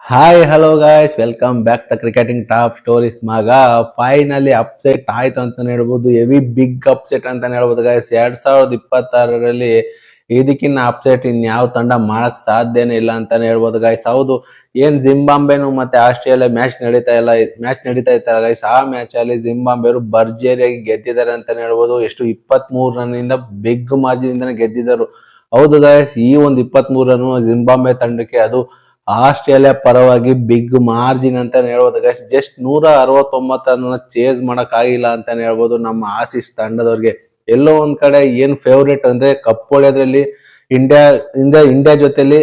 Hi hello guys, welcome back the cricketing top stories ಮಗ. Finally upset ಆಯ್ತು ಅಂತಾನೆ ಹೇಳ್ಬೋದು. ಹೆವಿ ಬಿಗ್ ಅಪ್ಸೆಟ್ ಅಂತಾನೆ ಹೇಳ್ಬೋದು ಗಾಯ್ಸ್. 2026ರಲ್ಲಿ ಇದಕ್ಕಿನ್ನ ಅಪ್ಸೆಟ್ ಇನ್ಯಾವ ತಂಡ ಮಾಡಕ್ ಸಾಧ್ಯನೇ ಇಲ್ಲ ಅಂತಾನೆ ಹೇಳ್ಬೋದು ಗಾಯ್ಸ್. ಹೌದು, ಏನ್ ಜಿಂಬಾಬ್ವೆನು ಮತ್ತೆ ಆಸ್ಟ್ರೇಲಿಯಾ ಮ್ಯಾಚ್ ನಡೀತಾ ಇತ್ತಲ್ಲ ಗೈಸ್, ಆ ಮ್ಯಾಚ್ ಅಲ್ಲಿ ಜಿಂಬಾಬ್ವೆರು ಭರ್ಜರಿಯಾಗಿ ಗೆದ್ದಿದ್ದಾರೆ ಅಂತಾನೆ ಹೇಳ್ಬೋದು. ಎಷ್ಟು 23 ರನ್ನಿಂದ ಬಿಗ್ ಮಾರ್ಜಿನ್ ಇಂದಾನೆ ಗೆದ್ದಿದ್ದರು. ಹೌದು ಗಾಯ್ಸ್, ಈ ಒಂದು 23 ರನ್ ಜಿಂಬಾಬ್ವೆ ತಂಡಕ್ಕೆ ಅದು ಆಸ್ಟ್ರೇಲಿಯಾ ಪರವಾಗಿ ಬಿಗ್ ಮಾರ್ಜಿನ್ ಅಂತಾನೆ ಹೇಳ್ಬೋದು ಗೈಸ್. ಜಸ್ಟ್ 169 ಚೇಸ್ ಮಾಡಕ್ ಆಗಿಲ್ಲ ಅಂತಾನೆ ಹೇಳ್ಬೋದು ನಮ್ಮ ಆಸೀಸ್ ತಂಡದವ್ರಿಗೆ. ಎಲ್ಲೋ ಒಂದ್ ಕಡೆ ಏನ್ ಫೇವ್ರೇಟ್ ಅಂದ್ರೆ ಕಪ್ ಹೊಡೆಯೋದ್ರಲ್ಲಿ ಇಂಡಿಯಾ ಜೊತೆಲಿ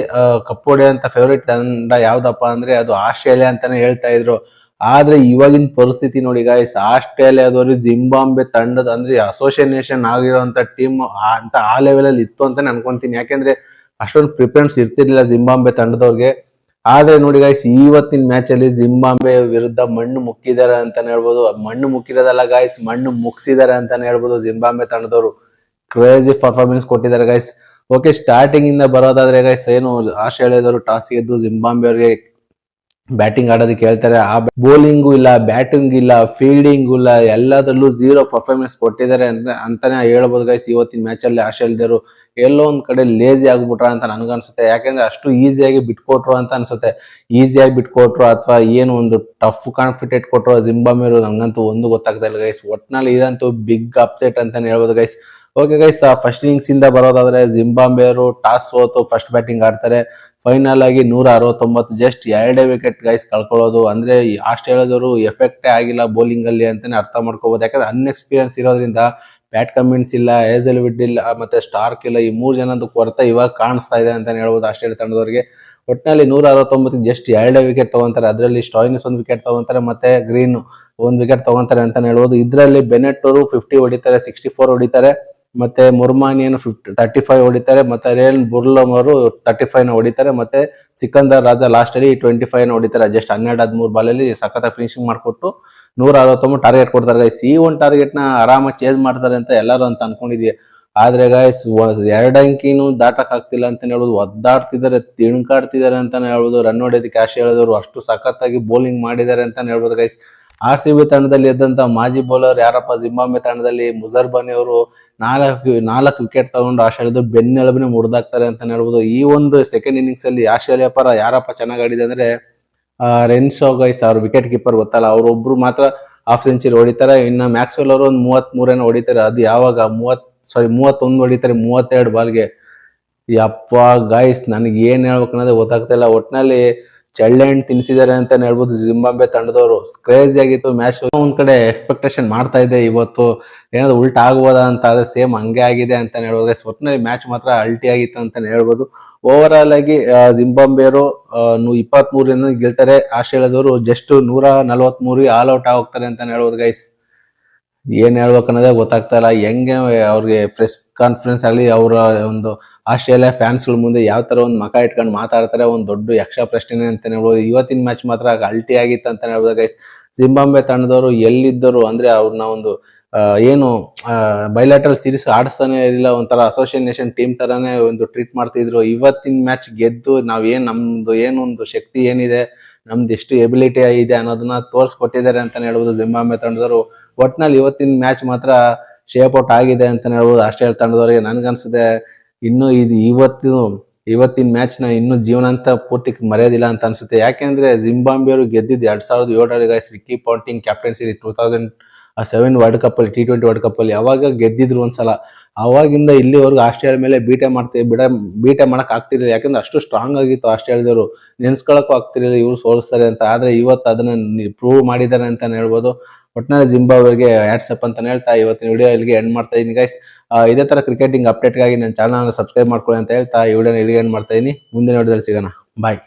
ಕಪ್ ಹೊಡೆಯೋಂತ ಫೇವ್ರೇಟ್ ತಂಡ ಯಾವ್ದಪ್ಪ ಅಂದ್ರೆ ಅದು ಆಸ್ಟ್ರೇಲಿಯಾ ಅಂತಾನೆ ಹೇಳ್ತಾ ಇದ್ರು. ಆದ್ರೆ ಇವಾಗಿನ ಪರಿಸ್ಥಿತಿ ನೋಡಿ ಗಾಯ್ಸ್, ಆಸ್ಟ್ರೇಲಿಯಾದವರು ಜಿಂಬಾಬ್ವೆ ತಂಡದ ಅಂದ್ರೆ ಅಸೋಸಿಯೇಷನ್ ಆಗಿರುವಂತ ಟೀಮ್ ಅಂತ ಆ ಲೆವೆಲ್ ಅಲ್ಲಿ ಇತ್ತು ಅಂತಾನೆ ಅನ್ಕೊಂತೀನಿ. ಯಾಕೆಂದ್ರೆ ಅಷ್ಟೊಂದು ಪ್ರಿಫರೆನ್ಸ್ ಇರ್ತಿರ್ಲಿಲ್ಲ ಜಿಂಬಾಬ್ವೆ ತಂಡದವ್ರಿಗೆ. ಆದ್ರೆ ನೋಡಿ ಗೈಸ್, ಇವತ್ತಿನ ಮ್ಯಾಚ್ ಅಲ್ಲಿ ಜಿಂಬಾಬ್ವೆ ವಿರುದ್ಧ ಮಣ್ಣು ಮುಕ್ಕಿದ್ದಾರೆ ಅಂತಾನೆ ಹೇಳ್ಬೋದು. ಮಣ್ಣು ಮುಕ್ಕಿರೋದಲ್ಲ ಗೈಸ್, ಮಣ್ಣು ಮುಗಿಸಿದ್ದಾರೆ ಅಂತಾನೆ ಹೇಳ್ಬೋದು. ಜಿಂಬಾಬ್ವೆ ತಂಡದವರು ಕ್ರೇಜಿ ಪರ್ಫಾರ್ಮೆನ್ಸ್ ಕೊಟ್ಟಿದ್ದಾರೆ ಗೈಸ್. ಓಕೆ, ಸ್ಟಾರ್ಟಿಂಗ್ ಇಂದ ಬರೋದಾದ್ರೆ ಗೈಸ್, ಏನು ಆಸ್ಟ್ರೇಲಿಯಾದವರು ಟಾಸ್ ಗೆದ್ದು ಜಿಂಬಾಬ್ವೆ ಅವರಿಗೆ ಬ್ಯಾಟಿಂಗ್ ಆಡೋದಕ್ಕೆ ಹೇಳ್ತಾರೆ. ಆ ಬೌಲಿಂಗು ಇಲ್ಲ, ಬ್ಯಾಟಿಂಗ್ ಇಲ್ಲ, ಫೀಲ್ಡಿಂಗು ಇಲ್ಲ, ಎಲ್ಲದರಲ್ಲೂ ಝೀರೋ ಪರ್ಫಾರ್ಮೆನ್ಸ್ ಕೊಟ್ಟಿದ್ದಾರೆ ಅಂತಾನೆ ಹೇಳ್ಬೋದು ಗೈಸ್. ಇವತ್ತಿನ ಮ್ಯಾಚ್ ಅಲ್ಲಿ ಆಸ್ಟ್ರೇಲಿಯಾದವರು ಎಲ್ಲೋ ಒಂದ್ ಕಡೆ ಲೇಜಿ ಆಗ್ಬಿಟ್ರ ಅಂತ ನನ್ಗನ್ಸುತ್ತೆ. ಯಾಕೆಂದ್ರೆ ಅಷ್ಟು ಈಸಿಯಾಗಿ ಬಿಟ್ಕೊಟ್ರು ಅಂತ ಅನ್ಸುತ್ತೆ. ಈಸಿಯಾಗಿ ಬಿಟ್ಕೊಟ್ರು ಅಥವಾ ಏನು ಒಂದು ಟಫ್ ಕಾನ್ಫಿಡೆಂಟ್ ಕೊಟ್ರು ಜಿಂಬಾಬ್ವೆ ನಂಗಂತೂ ಒಂದು ಗೊತ್ತಾಗ್ತಾ ಇಲ್ಲ ಗೈಸ್. ಒಟ್ನಲ್ಲಿ ಇದಂತೂ ಬಿಗ್ ಅಪ್ಸೆಟ್ ಅಂತಾನೆ ಹೇಳ್ಬೋದು guys. Okay guys, first innings ಇಂದ ಬರೋದಾದ್ರೆ ಜಿಂಬಾಬ್ವೆ ಅವರು ಟಾಸ್ ಸೋತು ಫಸ್ಟ್ ಬ್ಯಾಟಿಂಗ್ ಆಡ್ತಾರೆ. ಫೈನಲ್ ಆಗಿ 169, ಜಸ್ಟ್ 2 ವಿಕೆಟ್ ಗೈಸ್ ಕಳ್ಕೊಳ್ಳೋದು. ಅಂದ್ರೆ ಆಸ್ಟ್ರೇಲಿಯಾದವರು ಎಫೆಕ್ಟೇ ಆಗಿಲ್ಲ ಬೌಲಿಂಗ್ ಅಲ್ಲಿ ಅಂತಾನೆ ಅರ್ಥ ಮಾಡ್ಕೋಬಹುದು. ಯಾಕಂದ್ರೆ ಅನ್ಎಕ್ಸ್ಪೀರಿಯನ್ಸ್ ಇರೋದ್ರಿಂದ ಬ್ಯಾಟ್ ಕಮಿನ್ಸ್ ಇಲ್ಲ, ಹೇಜಲ್ವುಡ್ ಇಲ್ಲ, ಮತ್ತೆ ಸ್ಟಾರ್ಕ್ ಇಲ್ಲ, ಈ 3 ಜನದ ಕೊರತೆ ಇವಾಗ ಕಾಣಿಸ್ತಾ ಇದೆ ಅಂತಾನೆ ಹೇಳ್ಬೋದು ಆಸ್ಟ್ರೇಲಿಯಾ ತಂಡದವರಿಗೆ. ಒಟ್ಟಿನಲ್ಲಿ 169 ಜಸ್ಟ್ 2 ವಿಕೆಟ್ ತಗೊಂತಾರೆ. ಅದರಲ್ಲಿ ಸ್ಟಾಯ್ನಿಸ್ 1 ವಿಕೆಟ್ ತಗೊಂತಾರೆ, ಮತ್ತೆ ಗ್ರೀನ್ 1 ವಿಕೆಟ್ ತಗೊಂತಾರೆ ಅಂತಾನೆ ಹೇಳ್ಬೋದು. ಇದರಲ್ಲಿ ಬೆನೆಟ್ ಅವರು 50 ಹೊಡಿತಾರೆ, 64 ಹೊಡಿತಾರೆ, ಮತ್ತೆ ಮುರ್ಮಾನಿಯನ್ನು 35 ಹೊಡಿತಾರೆ, ಮತ್ತೆ ರೇಲ್ ಬುರ್ಲಮ್ ಅವರು 35 ಹೊಡಿತಾರೆ, ಮತ್ತೆ ಸಿಕಂದರ್ ರಾಜಾ ಲಾಸ್ಟ್ ಅಲ್ಲಿ 25 ಹೊಡಿತಾರೆ. ಜಸ್ಟ್ 12-13 ಬಾಲಲ್ಲಿ ಸಖತ್ ಫಿನಿಶಿಂಗ್ ಮಾಡಿಕೊಟ್ಟು 169 ಟಾರ್ಗೆಟ್ ಕೊಡ್ತಾರೆ ಗೈಸ್. ಈ ಒಂದು ಟಾರ್ಗೆಟ್ ನ ಆರಾಮಾಗಿ ಚೇಸ್ ಮಾಡ್ತಾರೆ ಅಂತ ಎಲ್ಲರೂ ಅಂತ ಅನ್ಕೊಂಡಿದ್ವಿ. ಆದ್ರೆ ಗೈಸ್, 2 ಅಂಕಿನೂ ದಾಟಕ್ ಆಗ್ತಿಲ್ಲ ಅಂತಾನೆ ಹೇಳ್ಬೋದು. ಒದ್ದಾಡ್ತಿದ್ದಾರೆ, ತಿಣ್ಕಾಡ್ತಿದ್ದಾರೆ ಅಂತಾನೆ ಹೇಳ್ಬೋದು. ರನ್ ಹೊಡೆಯೋದಕ್ಕೆ ಆಸ್ಟ್ರೇಲಿಯಾದವರು ಅಷ್ಟು ಸಖತ್ತಾಗಿ ಬೌಲಿಂಗ್ ಮಾಡಿದ್ದಾರೆ ಅಂತಾನೆ ಹೇಳ್ಬೋದು ಗೈಸ್. RCB ತಂಡದಲ್ಲಿ ಇದ್ದಂತ ಮಾಜಿ ಬೌಲರ್ ಯಾರಪ್ಪ, ಜಿಂಬಾಬ್ವೆ ತಂಡದಲ್ಲಿ ಮುಜರ್ಬಾನಿ ಅವರು 4 ವಿಕೆಟ್ ತಗೊಂಡು ಆಸ್ಟ್ರೇಲಿಯಾದ ಬೆನ್ನೆಲುಬಿನ ಮುರಿದಾಕ್ತಾರೆ ಅಂತಾನೆ ಹೇಳ್ಬೋದು. ಈ ಒಂದು ಸೆಕೆಂಡ್ ಇನ್ನಿಂಗ್ಸ್ ಅಲ್ಲಿ ಆಸ್ಟ್ರೇಲಿಯಾ ಪರ ಯಾರಪ್ಪ ಚೆನ್ನಾಗಿ ಆಡಿದೆ ಅಂದ್ರೆ ರೆನ್ಶೋ ಗೈಸ್, ಅವ್ರ ವಿಕೆಟ್ ಕೀಪರ್ ಗೊತ್ತಲ್ಲ, ಅವ್ರೊಬ್ರು ಮಾತ್ರ ಹಾಫ್ ಸೆಂಚುರಿ ಹೊಡಿತಾರೆ. ಇನ್ನ ಮ್ಯಾಕ್ಸ್ವೆಲ್ ಅವರು ಒಂದು 33 ಹೊಡಿತಾರೆ. ಅದು ಯಾವಾಗ 31 ಹೊಡಿತಾರೆ 32 ಬಾಲ್ಗೆ. ಯಪ್ಪ ಗೈಸ್, ನನಗೆ ಏನ್ ಹೇಳ್ಬೇಕು ಅನ್ನೋದೇ ಗೊತ್ತಾಗ್ತಾ ಇಲ್ಲ. ಒಟ್ನಲ್ಲಿ ಚಳ್ಳೆ ಹಣ್ಣು ತಿನ್ಸಿದ್ದಾರೆ ಅಂತಾನೆ ಹೇಳ್ಬೋದು ಜಿಂಬಾಬ್ವೆ ತಂಡದವರು. ಕ್ರೇಜಿ ಆಗಿತ್ತು ಮ್ಯಾಚ್. ಒಂದ್ ಕಡೆ ಎಕ್ಸ್ಪೆಕ್ಟೇಷನ್ ಮಾಡ್ತಾ ಇದೆ ಇವತ್ತು ಏನಾದ್ರು ಉಲ್ಟಾ ಆಗ್ಬೋದಾ ಅಂತ, ಆದ್ರೆ ಸೇಮ್ ಹಂಗೆ ಆಗಿದೆ ಅಂತಾನೆ ಹೇಳ್ಬೋದು. ಒಟ್ಟಿನಲ್ಲಿ ಮ್ಯಾಚ್ ಮಾತ್ರ ಅಲ್ಟಿ ಆಗಿತ್ತು ಅಂತಾನೆ ಹೇಳ್ಬೋದು. ಓವರ್ ಆಲ್ ಆಗಿ ಜಿಂಬಾಬ್ವೆಯವರು 23 ಗೆಲ್ತಾರೆ. ಆಸ್ಟ್ರೇಲಿಯಾದವರು ಜಸ್ಟ್ 143 ಆಲ್ ಔಟ್ ಹೋಗ್ತಾರೆ ಅಂತಾನೆ ಹೇಳ್ಬೋದು ಗೈಸ್. ಏನ್ ಹೇಳ್ಬೇಕು ಅನ್ನೋದೇ ಗೊತ್ತಾಗ್ತಾ ಇಲ್ಲ. ಹೆಂಗೆ ಅವ್ರಿಗೆ ಪ್ರೆಸ್ ಕಾನ್ಫರೆನ್ಸ್ ಆಗಲಿ, ಅವರ ಒಂದು ಆಸ್ಟ್ರೇಲಿಯಾ ಫ್ಯಾನ್ಸ್ ಗಳ ಮುಂದೆ ಯಾವ ತರ ಒಂದು ಮಕ ಇಟ್ಕೊಂಡು ಮಾತಾಡ್ತಾರೆ, ಒಂದು ದೊಡ್ಡ ಯಕ್ಷ ಪ್ರಶ್ನೆ ಅಂತಾನೆ ಹೇಳ್ಬೋದು. ಇವತ್ತಿನ ಮ್ಯಾಚ್ ಮಾತ್ರ ಅಲ್ಟಿ ಆಗಿತ್ತು ಅಂತಾನೆ ಹೇಳ್ಬೋದು ಗೈಸ್. ಜಿಂಬಾಬ್ವೆ ತಂಡದವರು ಎಲ್ಲಿದ್ದರು ಅಂದ್ರೆ ಅವ್ರನ್ನ ಒಂದು ಏನು ಬೈಲಾಟರಲ್ ಸೀರೀಸ್ ಆಡಿಸ್ತಾನೆ ಇರಲಿಲ್ಲ. ಒಂಥರ ಅಸೋಸಿಯೇಷನ್ ಟೀಮ್ ತರಾನೇ ಒಂದು ಟ್ರೀಟ್ ಮಾಡ್ತಿದ್ರು. ಇವತ್ತಿನ ಮ್ಯಾಚ್ ಗೆದ್ದು ನಮ್ದು ಏನೊಂದು ಶಕ್ತಿ ಏನಿದೆ, ನಮ್ದು ಎಷ್ಟು ಎಬಿಲಿಟಿ ಇದೆ ಅನ್ನೋದನ್ನ ತೋರಿಸ್ಕೊಟ್ಟಿದ್ದಾರೆ ಅಂತಾನೆ ಹೇಳ್ಬೋದು ಜಿಂಬಾಬ್ವೆ ತಂಡದವರು. ಒಟ್ನಲ್ಲಿ ಇವತ್ತಿನ ಮ್ಯಾಚ್ ಮಾತ್ರ ಶೇಪ್ ಔಟ್ ಆಗಿದೆ ಅಂತಾನೆ ಹೇಳ್ಬೋದು ಆಸ್ಟ್ರೇಲಿಯಾ ತಂಡದವರಿಗೆ. ನನ್ಗನ್ಸುತ್ತೆ ಇನ್ನು ಇವತ್ತಿನ ಮ್ಯಾಚ್ ನ ಇನ್ನು ಜೀವನಾಂತ ಪೂರ್ತಿ ಮರೆಯೋದಿಲ್ಲ ಅಂತ ಅನ್ಸುತ್ತೆ. ಯಾಕೆಂದ್ರೆ ಜಿಂಬಾಬ್ವೆ ಅವರು ಗೆದ್ದಿದ್ದು 2007 guys, Ricky Ponting captaincy 2007 world cup ಅಲ್ಲಿ, T20 ವರ್ಲ್ಡ್ ಕಪ್ ಅಲ್ಲಿ ಅವಾಗ ಗೆದ್ದಿದ್ರು ಒಂದ್ಸಲ. ಅವಾಗಿಂದ ಇಲ್ಲಿವರೆಗೂ ಆಸ್ಟ್ರೇಲಿಯಾ ಮೇಲೆ ಬೀಟೆ ಮಾಡಕ್ ಆಗ್ತಿರ್ಲಿಲ್ಲ. ಯಾಕಂದ್ರೆ ಅಷ್ಟು ಸ್ಟ್ರಾಂಗ್ ಆಗಿತ್ತು ಆಸ್ಟ್ರೇಲಿಯಾದವರು, ನೆನ್ಸ್ಕೊಳಕ್ಕೂ ಆಗ್ತಿರ್ಲಿಲ್ಲ ಇವ್ರು ಸೋಲಿಸ್ತಾರೆ ಅಂತ. ಆದ್ರೆ ಇವತ್ತು ಅದನ್ನ ಪ್ರೂವ್ ಮಾಡಿದ್ದಾರೆ ಅಂತಾನೆ ಹೇಳ್ಬೋದು. ಒಟ್ಟಿನಲ್ಲಿ ಜಿಂಬಾಬ್ವೆಗೆ ಹ್ಯಾಟ್ಸಪ್ ಅಂತಾನೆ ಹೇಳ್ತಾ ಇವತ್ತಿನ ವಿಡಿಯೋ ಇಲ್ಲಿಗೆ ಎಂಡ್ ಮಾಡ್ತಾ ಇದೀನಿ ಗೈಸ್. ಇದೇ ತರ ಕ್ರಿಕೆಟಿಂಗ್ ಅಪ್ಡೇಟ್ಗಾಗಿ ನನ್ನ ಚಾನಲ್ ಸಬ್ಸ್ಕ್ರೈಬ್ ಮಾಡ್ಕೊಳ್ಳಿ ಅಂತ ಹೇಳ್ತಾ ಈ ವಿಡಿಯೋನ ಇಲ್ಲಿಗೆ ಎಂಡ್ ಮಾಡ್ತಾ ಇದೀನಿ. ಮುಂದಿನ ವಿಡಿಯೋದಲ್ಲಿ ಸಿಗೋಣ. ಬಾಯ್.